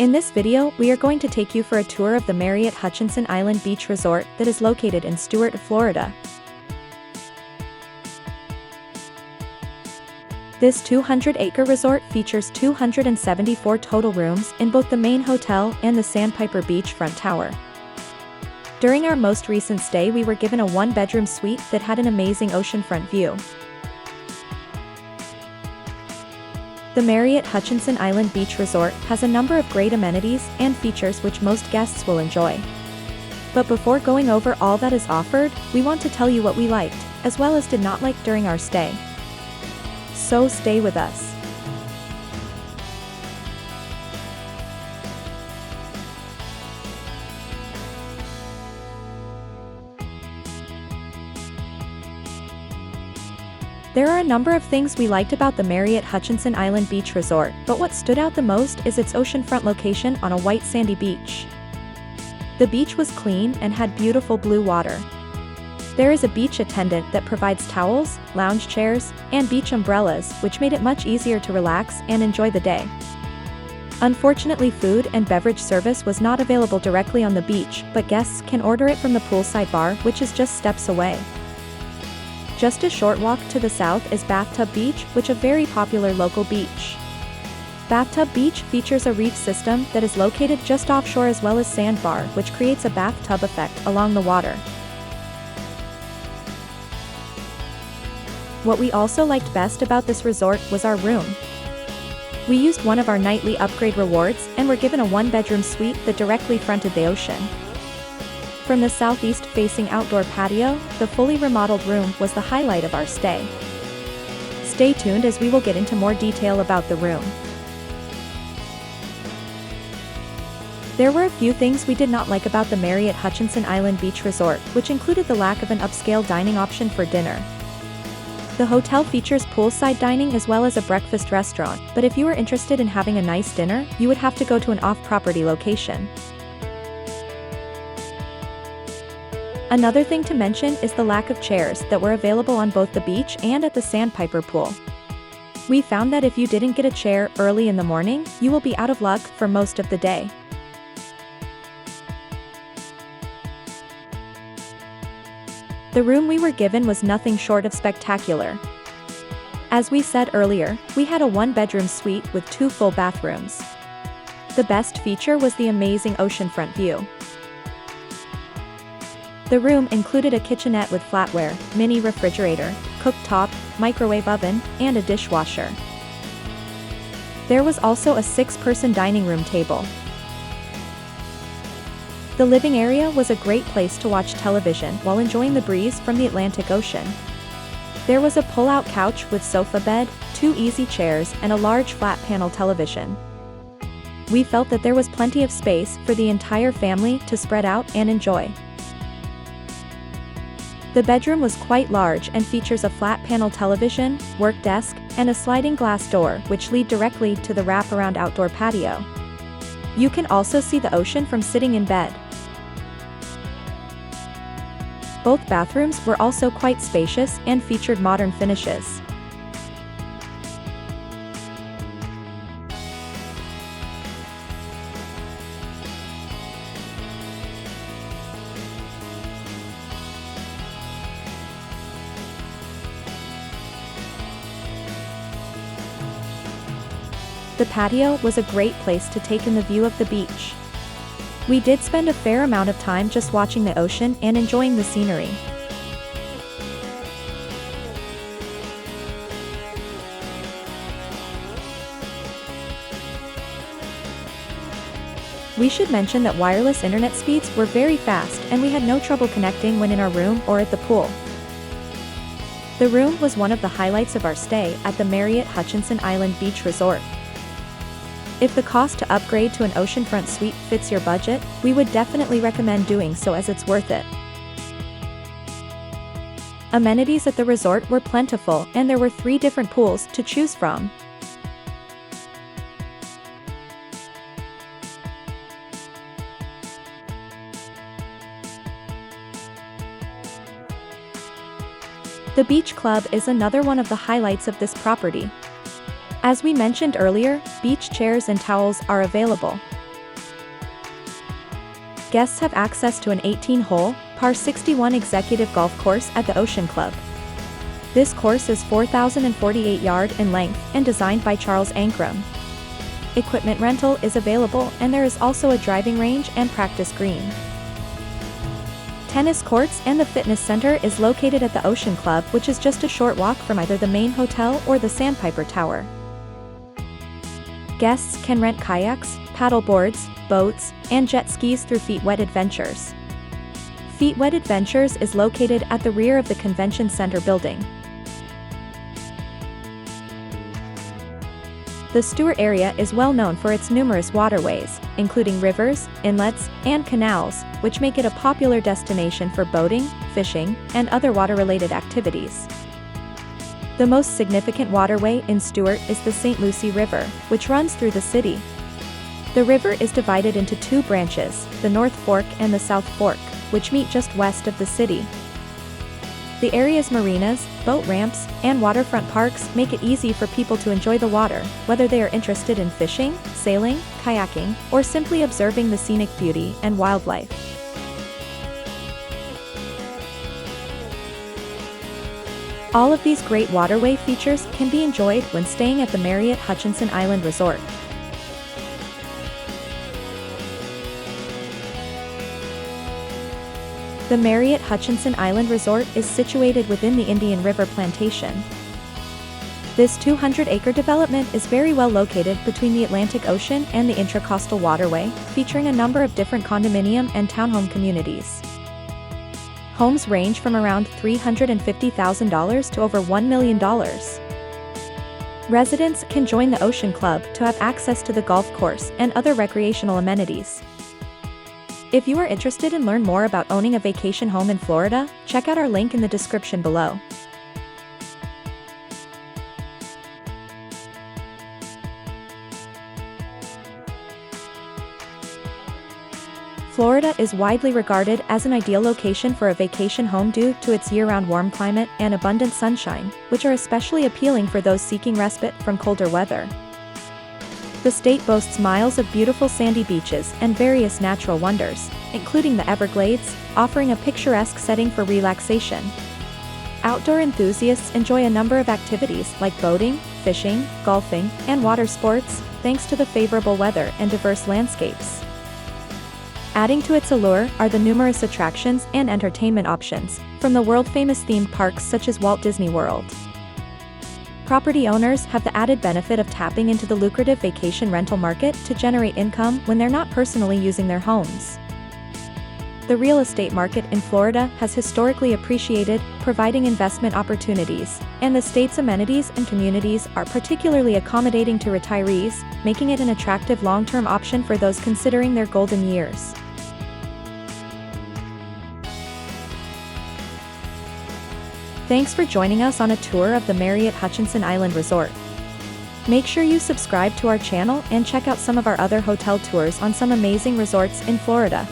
In this video, we are going to take you for a tour of the Marriott Hutchinson Island Beach Resort that is located in Stuart, Florida. This 200-acre resort features 274 total rooms in both the main hotel and the Sandpiper Beachfront Tower. During our most recent stay, we were given a one-bedroom suite that had an amazing oceanfront view. The Marriott Hutchinson Island Beach Resort has a number of great amenities and features which most guests will enjoy. But before going over all that is offered, we want to tell you what we liked, as well as did not like during our stay. So stay with us. There are a number of things we liked about the Marriott Hutchinson Island Beach Resort, but what stood out the most is its oceanfront location on a white sandy beach. The beach was clean and had beautiful blue water. There is a beach attendant that provides towels, lounge chairs, and beach umbrellas, which made it much easier to relax and enjoy the day. Unfortunately, food and beverage service was not available directly on the beach, but guests can order it from the poolside bar, which is just steps away. Just a short walk to the south is Bathtub Beach, which is a very popular local beach. Bathtub Beach features a reef system that is located just offshore, as well as sandbar, which creates a bathtub effect along the water. What we also liked best about this resort was our room. We used one of our nightly upgrade rewards and were given a one-bedroom suite that directly fronted the ocean. From the southeast-facing outdoor patio, the fully remodeled room was the highlight of our stay. Stay tuned as we will get into more detail about the room. There were a few things we did not like about the Marriott Hutchinson Island Beach Resort, which included the lack of an upscale dining option for dinner. The hotel features poolside dining as well as a breakfast restaurant, but if you are interested in having a nice dinner, you would have to go to an off-property location. Another thing to mention is the lack of chairs that were available on both the beach and at the Sandpiper pool. We found that if you didn't get a chair early in the morning, you will be out of luck for most of the day. The room we were given was nothing short of spectacular. As we said earlier, we had a one-bedroom suite with 2 full bathrooms. The best feature was the amazing oceanfront view. The room included a kitchenette with flatware, mini refrigerator, cooktop, microwave oven, and a dishwasher. There was also a 6-person dining room table. The living area was a great place to watch television while enjoying the breeze from the Atlantic Ocean. There was a pull-out couch with sofa bed, 2 easy chairs, and a large flat-panel television. We felt that there was plenty of space for the entire family to spread out and enjoy. The bedroom was quite large and features a flat-panel television, work desk, and a sliding glass door which lead directly to the wraparound outdoor patio. You can also see the ocean from sitting in bed. Both bathrooms were also quite spacious and featured modern finishes. The patio was a great place to take in the view of the beach. We did spend a fair amount of time just watching the ocean and enjoying the scenery. We should mention that wireless internet speeds were very fast and we had no trouble connecting when in our room or at the pool. The room was one of the highlights of our stay at the Marriott Hutchinson Island Beach Resort. If the cost to upgrade to an oceanfront suite fits your budget, we would definitely recommend doing so, as it's worth it. Amenities at the resort were plentiful and there were 3 different pools to choose from. The beach club is another one of the highlights of this property. As we mentioned earlier, beach chairs and towels are available. Guests have access to an 18-hole, par 61 executive golf course at the Ocean Club. This course is 4,048 yards in length and designed by Charles Ankrum. Equipment rental is available, and there is also a driving range and practice green. Tennis courts and the fitness center is located at the Ocean Club, which is just a short walk from either the main hotel or the Sandpiper Tower. Guests can rent kayaks, paddle boards, boats, and jet skis through Feet Wet Adventures. Feet Wet Adventures is located at the rear of the Convention Center building. The Stuart area is well known for its numerous waterways, including rivers, inlets, and canals, which make it a popular destination for boating, fishing, and other water-related activities. The most significant waterway in Stuart is the St. Lucie River, which runs through the city. The river is divided into two branches, the North Fork and the South Fork, which meet just west of the city. The area's marinas, boat ramps, and waterfront parks make it easy for people to enjoy the water, whether they are interested in fishing, sailing, kayaking, or simply observing the scenic beauty and wildlife. All of these great waterway features can be enjoyed when staying at the Marriott Hutchinson Island Resort. The Marriott Hutchinson Island Resort is situated within the Indian River Plantation. This 200-acre development is very well located between the Atlantic Ocean and the Intracoastal Waterway, featuring a number of different condominium and townhome communities. Homes range from around $350,000 to over $1 million. Residents can join the Ocean Club to have access to the golf course and other recreational amenities. If you are interested and learn more about owning a vacation home in Florida, check out our link in the description below. Florida is widely regarded as an ideal location for a vacation home due to its year-round warm climate and abundant sunshine, which are especially appealing for those seeking respite from colder weather. The state boasts miles of beautiful sandy beaches and various natural wonders, including the Everglades, offering a picturesque setting for relaxation. Outdoor enthusiasts enjoy a number of activities like boating, fishing, golfing, and water sports, thanks to the favorable weather and diverse landscapes. Adding to its allure are the numerous attractions and entertainment options, from the world-famous themed parks such as Walt Disney World. Property owners have the added benefit of tapping into the lucrative vacation rental market to generate income when they're not personally using their homes. The real estate market in Florida has historically appreciated, providing investment opportunities, and the state's amenities and communities are particularly accommodating to retirees, making it an attractive long-term option for those considering their golden years. Thanks for joining us on a tour of the Marriott Hutchinson Island Resort. Make sure you subscribe to our channel and check out some of our other hotel tours on some amazing resorts in Florida.